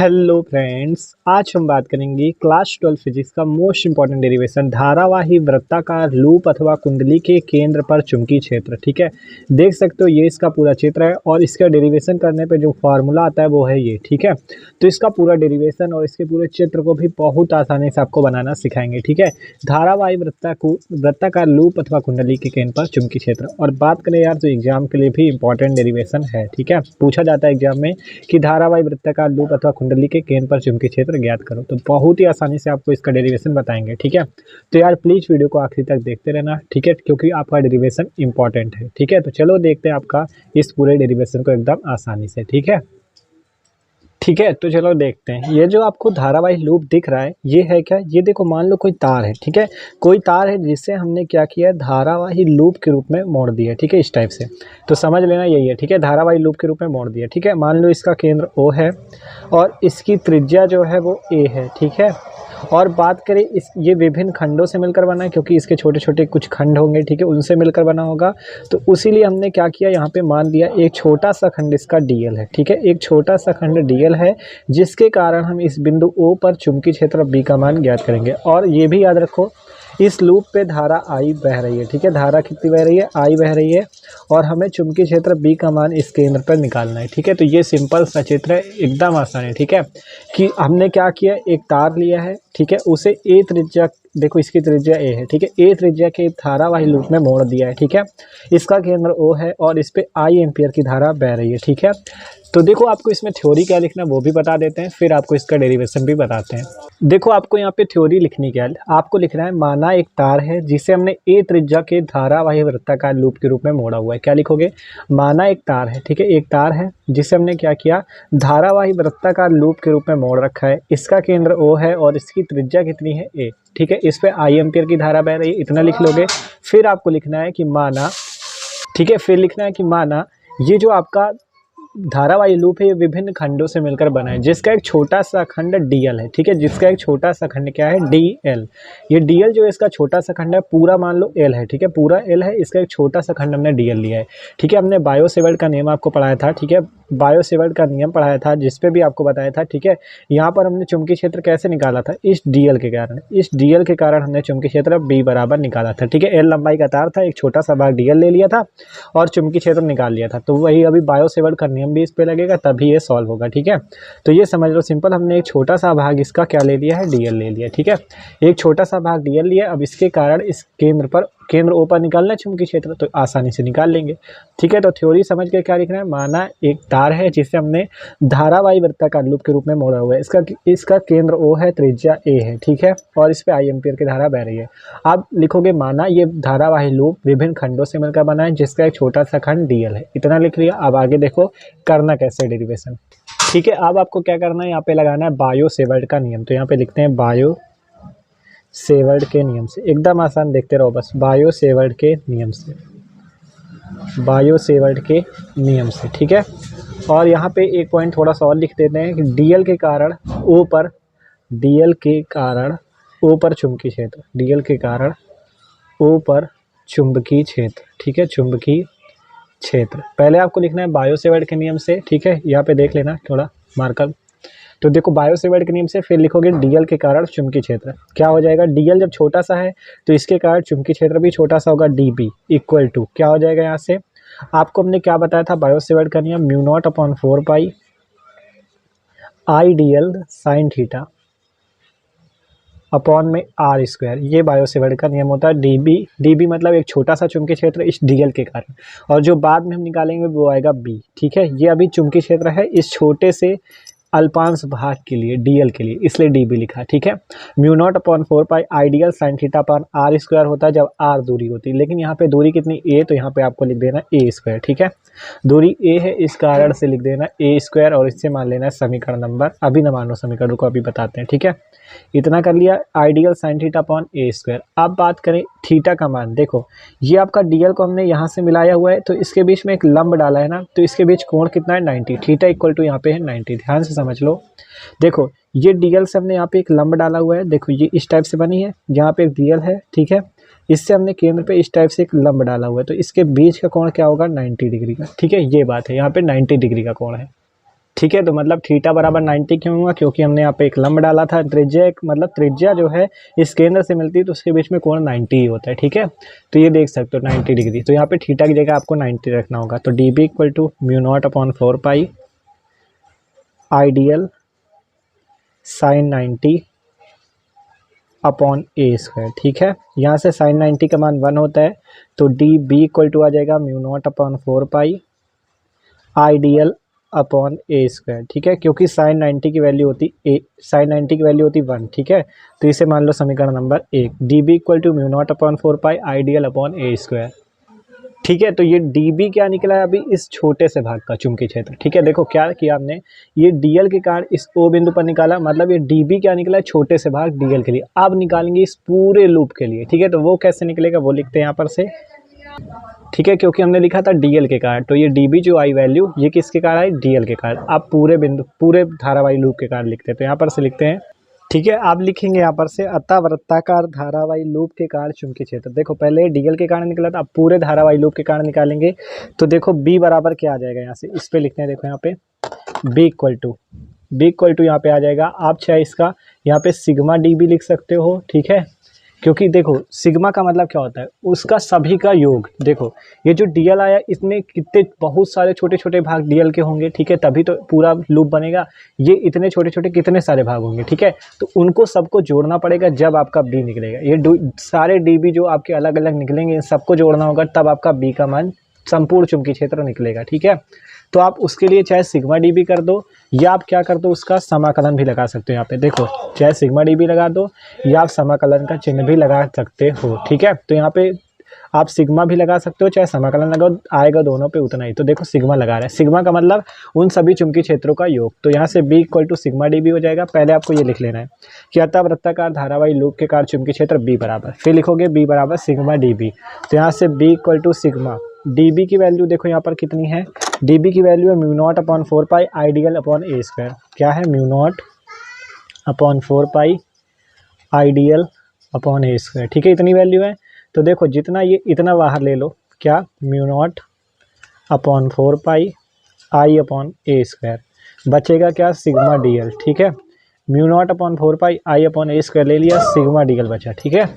Hello friends, आज हम बात करेंगे क्लास 12 फिजिक्स का मोस्ट इंपॉर्टेंट डेरिवेशन धारावाही वृत्ताकार लूप अथवा कुंडली के केंद्र पर चुंबकीय क्षेत्र। ठीक है, देख सकते हो ये इसका पूरा चित्र है और इसका डेरिवेशन करने पे जो फार्मूला आता है वो है ये। ठीक है, तो इसका पूरा डेरिवेशन और इसके पूरे चित्र को भी बहुत आसानी से आपको बनाना सिखाएंगे। ठीक है, धारावाही वृत्ताकार लूप अथवा कुंडली के केंद्र पर चुंबकीय क्षेत्र। और बात करें यार तो एग्जाम के लिए भी इंपॉर्टेंट डेरिवेशन है। ठीक है, पूछा जाता है एग्जाम में कि धारावाही वृत्ताकार लूप अथवा कुंडली के केंद्र पर चुंबकीय क्षेत्र ज्ञात करो, तो बहुत ही आसानी से आपको इसका डेरिवेशन बताएंगे। ठीक है, तो यार प्लीज वीडियो को आखिरी तक देखते रहना। ठीक है, क्योंकि आपका डेरिवेशन इंपॉर्टेंट है। ठीक है, तो चलो देखते हैं आपका इस पूरे डेरिवेशन को एकदम आसानी से। ठीक है, तो चलो देखते हैं। ये जो आपको धारावाही लूप दिख रहा है ये है क्या? ये देखो, मान लो कोई तार है। ठीक है, कोई तार है जिसे हमने क्या किया, धारावाही लूप के रूप में मोड़ दिया। ठीक है, इस टाइप से तो समझ लेना यही है। ठीक है, धारावाही लूप के रूप में मोड़ दिया। ठीक है, मान लो इसका केंद्र O है और इसकी त्रिज्या जो है वो A है। ठीक है, और बात करें ये विभिन्न खंडों से मिलकर बना है, क्योंकि इसके छोटे छोटे कुछ खंड होंगे। ठीक है, उनसे मिलकर बना होगा, तो उसीलिए हमने क्या किया, यहाँ पे मान दिया एक छोटा सा खंड इसका DL है। ठीक है, एक छोटा सा खंड DL है, जिसके कारण हम इस बिंदु O पर चुंबकीय क्षेत्र B का मान ज्ञात करेंगे। और ये भी याद रखो, इस लूप पे धारा I बह रही है। ठीक है, धारा कितनी बह रही है? I बह रही है, और हमें चुंबकीय क्षेत्र B का मान इस केंद्र पर निकालना है। ठीक है, तो ये सिंपल सा चित्र है, एकदम आसान है। ठीक है, कि हमने क्या किया, एक तार लिया है। ठीक है, उसे A त्रिज्या, देखो इसकी त्रिज्या A है। ठीक है, A त्रिज्या के धारावाही लूप में मोड़ दिया है। ठीक है, इसका केंद्र O है और इस पे I एम्पियर की धारा बह रही है। ठीक है, तो देखो आपको इसमें थ्योरी क्या लिखना वो भी बता देते हैं, फिर आपको इसका डेरिवेशन भी बताते हैं। देखो आपको यहाँ पे थ्योरी लिखनी क्या है, आपको लिखना है माना एक तार है जिसे हमने A त्रिज्या के धारावाही वृत्ताकार लूप के रूप में मोड़ा हुआ है। क्या लिखोगे? माना एक तार है। ठीक है, एक तार है जिसे हमने क्या किया, धारावाही वृत्ताकार लूप के रूप में मोड़ रखा है। इसका केंद्र O है और इसकी त्रिज्या कितनी है? A। ठीक है, इस पे I एम्पियर की धारा बह रही है, इतना लिख लोगे। फिर आपको लिखना है कि माना, ठीक है, फिर लिखना है कि माना ये जो आपका धारावाही लूप है ये विभिन्न खंडों से मिलकर बना है, जिसका एक छोटा सा खंड DL है। ठीक है, जिसका एक छोटा सा खंड क्या है? DL। ये DL जो है इसका छोटा सा खंड है, पूरा मान लो L है। ठीक है, पूरा L है, इसका एक छोटा सा खंड हमने DL लिया है। ठीक है, हमने बायो सेवर्ट का नियम आपको पढ़ाया था। ठीक है, बायो सेवर्ट का नियम पढ़ाया था, जिसपे भी आपको बताया था। ठीक है, यहाँ पर हमने चुंबकीय क्षेत्र कैसे निकाला था? इस DL के कारण, इस DL के कारण हमने चुंबकीय क्षेत्र B बराबर निकाला था। ठीक है, L लंबाई का तार था, एक छोटा सा भाग DL ले लिया था और चुंबकीय क्षेत्र निकाल लिया था। तो वही अभी बायो सेवर्ट का नियम भी इस पे लगेगा, तभी ये सॉल्व होगा। ठीक है, तो ये समझ लो सिंपल, हमने एक छोटा सा भाग इसका क्या ले लिया है? DL ले लिया। ठीक है, एक छोटा सा भाग DL लिया, अब इसके कारण इस केंद्र O पर निकालना है चुंबकीय क्षेत्र, तो आसानी से निकाल लेंगे। ठीक है, तो थ्योरी समझ के क्या लिखना है, माना एक तार है जिसे हमने धारावाही वृत्ताकार लूप के रूप में मोड़ा हुआ है। इसका केंद्र O है, त्रिज्या A है। ठीक है, और इस पे I एम्पियर की धारा बह रही है। अब लिखोगे माना ये धारावाही लूप विभिन्न खंडों से मिलकर बना है, जिसका एक छोटा सा खंड DL है, इतना लिख लिया। अब आगे देखो करना कैसे डेरिवेशन। ठीक है, अब आपको क्या करना है, यहाँ पे लगाना है बायो सेवर्ट का नियम। तो यहाँ पे लिखते हैं बायो सेवर्ट के नियम से, एकदम आसान, देखते रहो बस। बायो सेवर्ट के नियम से, बायो सेवर्ट के नियम से। ठीक है, और यहाँ पे एक पॉइंट थोड़ा सा और लिख देते हैं कि DL के कारण O पर, DL के कारण O पर चुंबकीय क्षेत्र, DL के कारण O पर चुंबकीय क्षेत्र। ठीक है, चुंबकीय क्षेत्र पहले आपको लिखना है बायो सेवर्ट के नियम से। ठीक है, यहाँ पे देख लेना थोड़ा मार्कर। तो देखो बायो सेवर्ट के नियम से फिर लिखोगे DL के कारण चुंबकीय क्षेत्र। क्या हो जाएगा, DL जब छोटा सा है तो इसके कारण चुंबकीय क्षेत्र भी छोटा सा होगा, DB इक्वल टू क्या हो जाएगा, यहाँ से आपको हमने क्या बताया था बायो सेवर्ट का नियम, μ0/4 पाई IDL साइन थीटा अपॉन में R²। ये बायो सेवर्ट का नियम होता है। DB मतलब एक छोटा सा चुंबकीय क्षेत्र इस DL के कारण, और जो बाद में हम निकालेंगे वो आएगा B। ठीक है, ये अभी चुंबकीय क्षेत्र है इस छोटे से अल्पांश भाग के लिए, DL के लिए, इसलिए DB लिखा। ठीक है, μ0/4 pi ideal sine theta upon R² होता है जब R दूरी होती है, लेकिन यहाँ पे दूरी कितनी A, तो यहाँ पे आपको लिख देना A²। ठीक है, दूरी A है, इस कारण से लिख देना A², और इससे मान लेना समीकरण नंबर, अभी न मानो समीकरण को अभी बताते हैं। ठीक है, इतना कर लिया, ideal sine theta upon A²। अब बात करें थीटा का मान, देखो ये आपका DL को हमने यहाँ से मिलाया हुआ है, तो इसके बीच में एक लंब डाला है ना, तो इसके बीच कोण कितना है, 90। थीटा इक्वल टू यहाँ पे है 90, ध्यान से समझ लो। देखो ये DL से हमने यहाँ पे एक लंब डाला हुआ है, देखो ये इस टाइप से बनी है, यहाँ पे एक DL है। ठीक है, इससे हमने केंद्र पे इस टाइप से एक लंब डाला हुआ है, तो इसके बीच का कोण क्या होगा, 90 डिग्री का। ठीक है, ये बात है, यहाँ पे 90 डिग्री का कोण है। ठीक है। तो मतलब थीटा बराबर 90 क्यों हुआ, क्योंकि हमने यहाँ पे एक लंब डाला था। त्रिज्या मतलब त्रिज्या जो है इस केंद्र से मिलती है तो उसके बीच में कोण 90 ही होता है। ठीक है, तो ये देख सकते हो 90 डिग्री। तो यहाँ पे थीटा की जगह आपको 90 रखना होगा। तो D B equal to mu naught upon 4 pi ideal sine 90 upon a square. ठीक है, यहाँ से साइन 90 का मान 1 होता है, तो डी बी इक्वल टू आ जाएगा mu naught upon 4 pi ideal upon a square. ठीक है, क्योंकि साइन 90 की वैल्यू होती साइन 90 की वैल्यू होती 1। ठीक है, तो इसे मान लो समीकरण number 1, D B equal to mu naught upon 4 pi ideal upon a square. ठीक है, तो ये डी बी क्या निकला है अभी, इस छोटे से भाग का चुंबकीय क्षेत्र। ठीक है, देखो क्या किया हमने, ये डीएल के कारण इस ओ बिंदु पर निकाला, मतलब ये डी बी क्या निकला है, छोटे से भाग डीएल के लिए। अब निकालेंगे इस पूरे लूप के लिए। ठीक है, तो वो कैसे निकलेगा वो लिखते हैं यहाँ पर से। ठीक है, क्योंकि हमने लिखा था डीएल के कारण, तो ये डीबी जो आई वैल्यू ये किसके कारण आई, डीएल के कारण। आप पूरे बिंदु पूरे धारावाही लूप के कारण लिखते हैं, तो यहाँ पर से लिखते हैं। ठीक है, आप लिखेंगे यहाँ पर से अतः वृत्ताकार धारावाही लूप के कारण चुंबकीय क्षेत्र। देखो पहले डीएल के कारण निकला था, अब पूरे धारावाही लूप के कारण निकालेंगे। तो देखो बी बराबर क्या आ जाएगा, यहाँ से इस पे लिखते हैं। देखो यहाँ पे बी इक्वल टू यहाँ पे आ जाएगा। आप चाहे इसका यहाँ पे सिग्मा डी बी लिख सकते हो। ठीक है, क्योंकि देखो सिग्मा का मतलब क्या होता है, उसका सभी का योग। देखो ये जो डीएल आया इसमें कितने बहुत सारे छोटे छोटे भाग डीएल के होंगे। ठीक है, तभी तो पूरा लूप बनेगा। ये इतने छोटे छोटे कितने सारे भाग होंगे। ठीक है, तो उनको सबको जोड़ना पड़ेगा जब आपका बी निकलेगा। ये सारे डीबी जो आपके अलग अलग निकलेंगे इन सबको जोड़ना होगा, तब आपका बी का मान संपूर्ण चुंबकीय क्षेत्र निकलेगा। ठीक है, तो आप उसके लिए चाहे सिग्मा डी बी कर दो, या आप क्या कर दो उसका समाकलन भी लगा सकते हो। यहाँ पे देखो चाहे सिग्मा डी बी लगा दो या आप समाकलन का चिन्ह भी लगा सकते हो। ठीक है, तो यहाँ पे आप सिग्मा भी लगा सकते हो चाहे समाकलन लगाओ, आएगा दोनों पे उतना ही। तो देखो सिग्मा लगा रहा है, सिग्मा का मतलब उन सभी चुंबकीय क्षेत्रों का योग। तो यहाँ से B equal to sigma D B हो जाएगा। पहले आपको ये लिख लेना है कि अतः वृत्ताकार धारावाही लूप के कारण चुंबकीय क्षेत्र बी बराबर, फिर लिखोगे बी बराबर सिग्मा डी बी। तो यहाँ से B equal to sigma D B की वैल्यू देखो यहाँ पर कितनी है, डी बी की वैल्यू है mu naught upon 4 pi ideal upon a square. क्या है, mu naught upon 4 pi ideal upon a square. ठीक है, इतनी वैल्यू है। तो देखो जितना ये इतना बाहर ले लो, क्या mu naught upon 4 pi I upon a square, बचेगा क्या सिग्मा डी एल। ठीक है, mu naught upon 4 pi I upon a square ले लिया, सिग्मा डी एल बचा। ठीक है,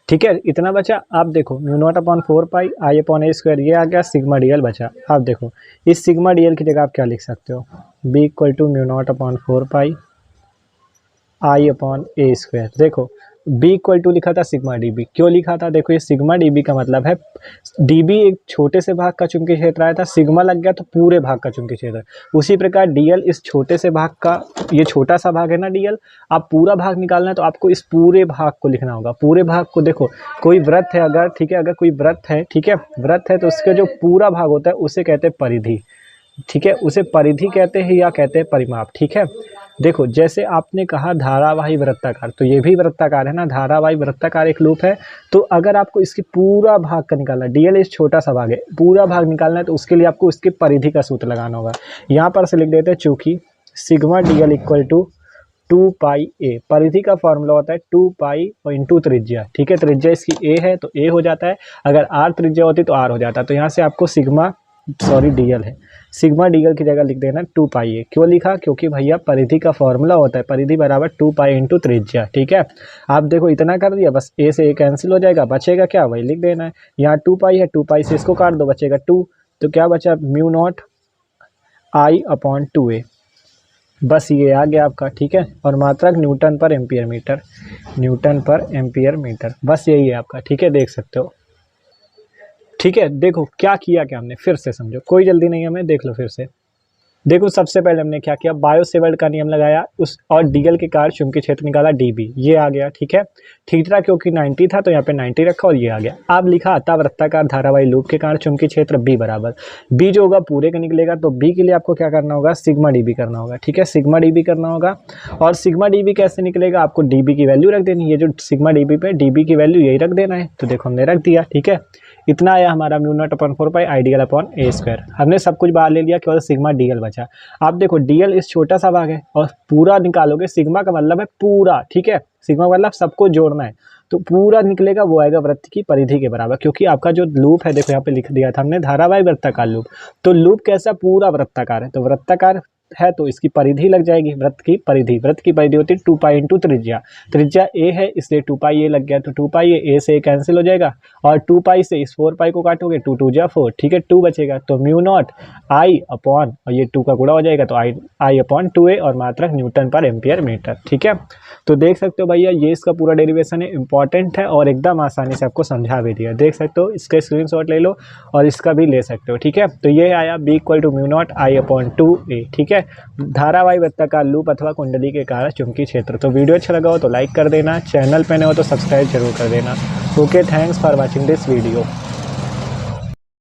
ठीक है, इतना बचा। आप देखो mu naught upon 4 pi I upon a square ये आ गया, सिग्मा डी एल बचा। आप देखो इस सिग्मा डी एल की जगह आप क्या लिख सकते हो, B equal to mu naught upon 4 pi I upon a square. देखो बी इक्वल टू लिखा था सिग्मा डी बी, क्यों लिखा था, देखो ये सिग्मा डी बी का मतलब है डी बी एक छोटे से भाग का चुंबकीय क्षेत्र आया था, सिग्मा लग गया तो पूरे भाग का चुंबकीय क्षेत्र। उसी प्रकार डीएल इस छोटे से भाग का, ये छोटा सा भाग है ना डीएल, आप पूरा भाग निकालना है तो आपको इस पूरे भाग को लिखना होगा। पूरे भाग को देखो कोई वृत्त है अगर, ठीक है, अगर कोई वृत्त है, ठीक है, वृत्त है तो उसका जो पूरा भाग होता है उसे कहते हैं परिधि। ठीक है, उसे परिधि कहते हैं या कहते हैं परिमाप। ठीक है, देखो जैसे आपने कहा धारावाही वृत्ताकार, तो ये भी वृत्ताकार है ना, धारावाही वृत्ताकार एक लूप है। तो अगर आपको इसकी पूरा भाग का निकालना, डीएल इस छोटा सा भाग है, पूरा भाग निकालना है तो उसके लिए आपको इसकी परिधि का सूत्र लगाना होगा। यहाँ पर से लिख देते हैं चूंकि सिग्मा डीएल इक्वल टू 2 पाई ए, परिधि का फॉर्मूला होता है 2 पाई और इंटू त्रिज्या। ठीक है, त्रिज्या इसकी ए है तो ए हो जाता है, अगर आर त्रिज्या होती तो आर हो जाता। तो यहाँ से आपको डीएल है, सिग्मा डीएल की जगह लिख देना 2 पाई ए। क्यों लिखा, क्योंकि भैया परिधि का फॉर्मूला होता है परिधि बराबर 2 पाई इंटू त्रिज्या। ठीक है, आप देखो इतना कर दिया, बस ए से ए कैंसिल हो जाएगा, बचेगा क्या वही लिख देना है। यहाँ 2 पाई है, 2 पाई से इसको काट दो, बचेगा 2। तो क्या बचा, mu naught I upon 2a, बस ये आ गया आपका। ठीक है, और मात्रक न्यूटन पर एम्पियर मीटर, न्यूटन पर एम्पियर मीटर, बस यही है आपका। ठीक है, देख सकते हो। ठीक है, देखो क्या किया, क्या हमने, फिर से समझो, कोई जल्दी नहीं है, हमें देख लो फिर से। देखो सबसे पहले हमने क्या किया, बायो-सेवर्ट का नियम लगाया उस, और डीएल के कारण चुंबकीय क्षेत्र निकाला डीबी, ये आ गया। ठीक है, थीटा क्योंकि 90 था तो यहाँ पे 90 रखा और ये आ गया। अब लिखा अतः वृत्ताकार धारावाही लूप के कारण चुंबकीय क्षेत्र बी बराबर, बी जो होगा पूरे का निकलेगा, तो बी के लिए आपको क्या करना होगा, सिग्मा डीबी करना होगा। ठीक है, सिग्मा डीबी करना होगा। और सिग्मा डीबी कैसे निकलेगा, आपको डीबी की वैल्यू रख देनी है, जो सिग्मा डीबी पे डीबी की वैल्यू यही रख देना है। तो देखो हमने रख दिया। ठीक है, इतना आया हमारा mu naught upon 4 pi ideal upon a square. हमने सब कुछ बाहर ले लिया, केवल सिग्मा डीएल बचा। आप देखो डीएल इस छोटा सा भाग है और पूरा निकालोगे, सिग्मा का मतलब है पूरा। ठीक है, सिग्मा का मतलब सबको जोड़ना है, तो पूरा निकलेगा वो आएगा वृत्त की परिधि के बराबर, क्योंकि आपका जो लूप है देखो यहाँ पे लिख दिया था हमने धारावाही वृत्ताकार लूप। तो लूप कैसा, पूरा वृत्ताकार है, तो वृत्ताकार है तो इसकी परिधि लग जाएगी, वृत्त की परिधि। वृत्त की परिधि होती है 2 पाई इंटू त्रिज्या। त्रिज्या ए है इसलिए 2 पाई ए लग गया, तो 2 पाई ए से कैंसिल हो जाएगा और 2 पाई से इस 4 पाई को काटोगे 2 2 जा 4, ठीक है 2 बचेगा। तो म्यू नॉट आई अपॉन, और ये 2 का गुणा हो जाएगा तो आई अपॉन 2a और मात्रक न्यूटन पर एम्पियर मीटर, ठीक है। तो देख सकते हो भैया ये इसका पूरा डेरिवेशन है, इंपॉर्टेंट है और एकदम आसानी से आपको समझा भी दिया। देख सकते हो, इसके स्क्रीनशॉट ले लो और इसका भी ले सकते हो, ठीक है। तो ये आया b equal to mu naught I upon 2a, ठीक है। धारावाही वृत्ताकार लूप अथवा कुंडली के कारण चुंबकीय क्षेत्र। तो वीडियो अच्छा लगा हो तो लाइक कर देना, चैनल पे नए हो तो सब्सक्राइब जरूर कर देना। Okay, thanks for watching this video.